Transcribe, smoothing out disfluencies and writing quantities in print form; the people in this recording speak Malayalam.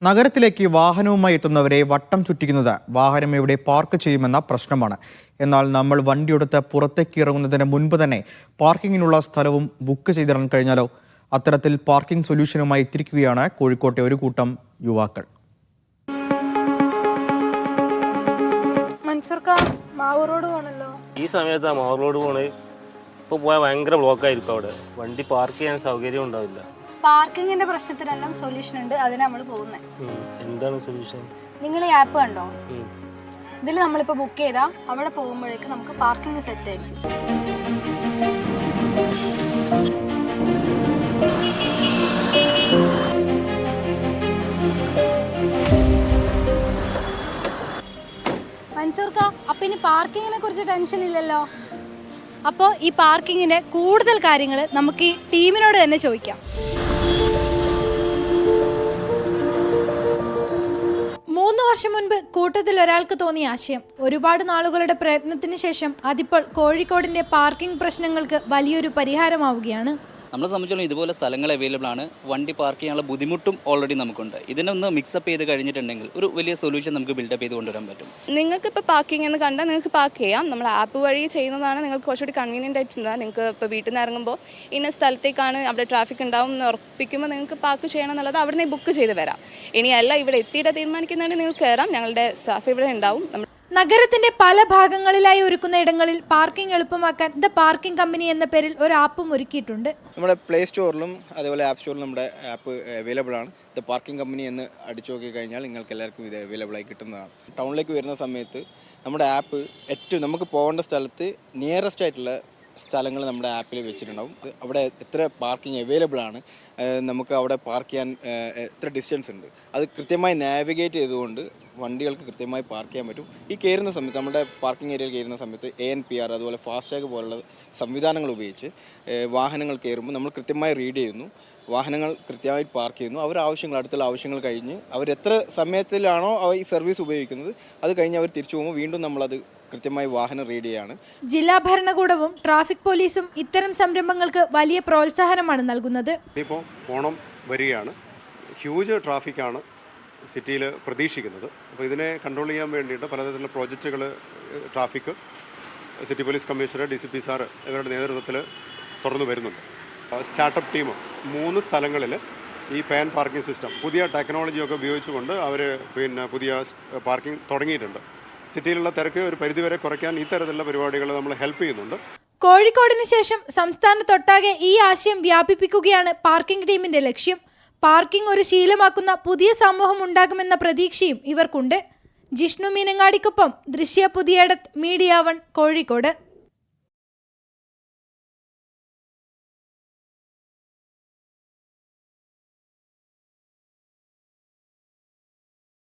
നഗരത്തിലേക്ക് വാഹനവുമായി എത്തുന്നവരെ വട്ടം ചുറ്റിക്കുന്നത് വാഹനം എവിടെ പാർക്ക് ചെയ്യുമെന്ന പ്രശ്നമാണ്. എന്നാൽ നമ്മൾ വണ്ടിയെടുത്ത് പുറത്തേക്ക് ഇറങ്ങുന്നതിന് മുൻപ് തന്നെ പാർക്കിങ്ങിനുള്ള സ്ഥലവും ബുക്ക് ചെയ്തിടാൻ കഴിഞ്ഞാലോ? അത്തരത്തിൽ പാർക്കിംഗ് സൊല്യൂഷനുമായി എത്തിയിരിക്കുകയാണ് കോഴിക്കോട്ടെ ഒരു കൂട്ടം യുവാക്കൾ. ഈ സമയത്ത് മാവൂർ റോഡ് പോണേ ഇപ്പോൾ പോയാൽ ഭയങ്കര ബ്ലോക്കായിരിക്കും. അവിടെ വണ്ടി പാർക്ക് ചെയ്യാൻ സൗകര്യം ഉണ്ടാവില്ല. പാർക്കിങ്ങിന്റെ പ്രശ്നത്തിനെല്ലാം സൊല്യൂഷൻ ഉണ്ട്, അതിന് നമ്മൾ പോകുന്നത്. എന്താണ് സൊല്യൂഷൻ? നിങ്ങൾ ഈ ആപ്പ് കണ്ടോ? ഇതിൽ നമ്മളിപ്പോൾ ബുക്ക് ചെയ്താൽ അവിടെ പോകുമ്പോഴേക്ക് നമുക്ക് പാർക്കിംഗ് സെറ്റ് ആയിരിക്കും. മൻസൂർക്ക, അപ്പൊ ഇനി പാർക്കിങ്ങിനെ കുറിച്ച് ടെൻഷൻ ഇല്ലല്ലോ. അപ്പോൾ ഈ പാർക്കിങ്ങിന്റെ കൂടുതൽ കാര്യങ്ങൾ നമുക്ക് ഈ ടീമിനോട് തന്നെ ചോദിക്കാം. 3 വർഷം മുൻപ് കൂട്ടത്തിൽ ഒരാൾക്ക് തോന്നിയ ആശയം ഒരുപാട് നാളുകളുടെ പ്രയത്നത്തിന് ശേഷം അതിപ്പോൾ കോഴിക്കോടിന്റെ പാർക്കിംഗ് പ്രശ്നങ്ങൾക്ക് വലിയൊരു പരിഹാരമാവുകയാണ്. നമ്മളെ സംബന്ധിച്ചോളം ഇതുപോലെ സ്ഥലങ്ങൾ അവൈലബിൾ ആണ്. വണ്ടി പാർക്ക് ചെയ്യാനുള്ള ബുദ്ധിമുട്ടും ഓൾറെഡി നമുക്കുണ്ട്. ഇതിനൊന്ന് മിക്സപ്പ് ചെയ്ത് കഴിഞ്ഞിട്ടുണ്ടെങ്കിൽ ഒരു വലിയ സൊല്യൂഷൻ നമുക്ക് ബിൽഡപ്പ് ചെയ്ത് കൊണ്ടുവരാൻ പറ്റും. നിങ്ങൾക്ക് ഇപ്പോൾ പാർക്കിംഗ് എന്ന് കണ്ടാൽ നിങ്ങൾക്ക് പാർക്ക് ചെയ്യാം. നമ്മൾ ആപ്പ് വഴി ചെയ്യുന്നതാണ് നിങ്ങൾക്ക് കുറച്ചുകൂടി കൺവീനിയൻ്റ് ആയിട്ടുണ്ട്. നിങ്ങൾക്ക് ഇപ്പോൾ വീട്ടിൽ നിന്ന് ഇറങ്ങുമ്പോൾ ഇന്ന സ്ഥലത്തേക്കാണ് അവിടെ ട്രാഫിക് ഉണ്ടാവും എന്ന് ഉറപ്പിക്കുമ്പോൾ നിങ്ങൾക്ക് പാർക്ക് ചെയ്യണം എന്നുള്ളത് അവിടെ നിന്ന് ബുക്ക് ചെയ്ത് വരാം. ഇനിയല്ല ഇവിടെ എത്തിയിട്ട് തീരുമാനിക്കുന്നതാണെങ്കിൽ നിങ്ങൾക്ക് കയറാം. ഞങ്ങളുടെ സ്റ്റാഫ് ഇവിടെ ഉണ്ടാവും. നഗരത്തിന്റെ പല ഭാഗങ്ങളിലായി ഒരുക്കുന്ന ഇടങ്ങളിൽ പാർക്കിംഗ് എളുപ്പമാക്കാൻ ദ പാർക്കിംഗ് കമ്പനി എന്ന പേരിൽ ഒരു ആപ്പും ഒരുക്കിയിട്ടുണ്ട്. നമ്മുടെ പ്ലേ സ്റ്റോറിലും അതേപോലെ ആപ്പ് സ്റ്റോറിലും നമ്മുടെ ആപ്പ് അവൈലബിൾ ആണ്. ദ പാർക്കിംഗ് കമ്പനി എന്ന് അടിച്ചു നോക്കി കഴിഞ്ഞാൽ നിങ്ങൾക്ക് എല്ലാവർക്കും ഇത് അവൈലബിൾ ആയി കിട്ടുന്നതാണ്. ടൗണിലേക്ക് വരുന്ന സമയത്ത് നമ്മുടെ ആപ്പ് ഏറ്റവും നമുക്ക് പോകേണ്ട സ്ഥലത്ത് നിയറസ്റ്റ് ആയിട്ടുള്ള സ്ഥലങ്ങൾ നമ്മുടെ ആപ്പിൽ വെച്ചിട്ടുണ്ടാവും. അവിടെ എത്ര പാർക്കിംഗ് അവൈലബിൾ ആണ്, നമുക്ക് അവിടെ പാർക്ക് ചെയ്യാൻ എത്ര ഡിസ്റ്റൻസ് ഉണ്ട്, അത് കൃത്യമായി നാവിഗേറ്റ് ചെയ്തുകൊണ്ട് വണ്ടികൾക്ക് കൃത്യമായി പാർക്ക് ചെയ്യാൻ പറ്റും. ഈ കയറുന്ന സമയത്ത് നമ്മുടെ പാർക്കിംഗ് ഏരിയയിൽ കയറുന്ന സമയത്ത് ANPR അതുപോലെ ഫാസ്ടാഗ് പോലുള്ള സംവിധാനങ്ങൾ ഉപയോഗിച്ച് വാഹനങ്ങൾ കയറുമ്പോൾ നമ്മൾ കൃത്യമായി റീഡ് ചെയ്യുന്നു, വാഹനങ്ങൾ കൃത്യമായി പാർക്ക് ചെയ്യുന്നു. അടുത്തുള്ള ആവശ്യങ്ങൾ കഴിഞ്ഞ് അവരെത്ര സമയത്തിലാണോ ഈ സർവീസ് ഉപയോഗിക്കുന്നത് അത് കഴിഞ്ഞ് അവർ തിരിച്ചു പോകുമ്പോൾ വീണ്ടും നമ്മളത് കൃത്യമായി വാഹനം റീഡ് ചെയ്യാണ്. ജില്ലാ ഭരണകൂടവും ട്രാഫിക് പോലീസും ഇത്തരം സംരംഭങ്ങൾക്ക് വലിയ പ്രോത്സാഹനമാണ് നൽകുന്നത്. ഇപ്പോൾ ഓണം വരികയാണ്, ഹ്യൂജ് ട്രാഫിക്കാണ് സിറ്റിയിൽ പ്രതീക്ഷിക്കുന്നത്. അപ്പോൾ ഇതിനെ കൺട്രോൾ ചെയ്യാൻ വേണ്ടിയിട്ട് പലതരത്തിലുള്ള പ്രോജക്റ്റുകൾ traffic city police commissioner DCP sir ഇവരുടെ നേതൃത്വത്തിൽ തുറന്നു വരുന്നുണ്ട്. സ്റ്റാർട്ടപ്പ് ടീം 3 സ്ഥലങ്ങളിൽ ഈ പാൻ പാർക്കിംഗ് സിസ്റ്റം പുതിയ ടെക്നോളജിയൊക്കെ ഉപയോഗിച്ചുകൊണ്ട് അവർ പുതിയ പാർക്കിംഗ് തുടങ്ങിയിട്ടുണ്ട്. സിറ്റിയിലുള്ള തിരക്ക് ഒരു പരിധിവരെ കുറയ്ക്കാൻ ഇത്തരത്തിലുള്ള പരിപാടികൾ നമ്മൾ ഹെൽപ്പ് ചെയ്യുന്നുണ്ട്. കോഴിക്കോടിന് ശേഷം സംസ്ഥാനത്തൊട്ടാകെ ഈ ആശയം വ്യാപിപ്പിക്കുകയാണ് പാർക്കിംഗ് ടീമിന്റെ ലക്ഷ്യം. പാർക്കിംഗ് ഒരു ശീലമാക്കുന്ന പുതിയ സമൂഹം ഉണ്ടാകുമെന്ന പ്രതീക്ഷയും ഇവർക്കുണ്ട്. ജിഷ്ണു മീനങ്ങാടിക്കൊപ്പം ദൃശ്യ പുതിയടത്ത്, മീഡിയ 1, കോഴിക്കോട്.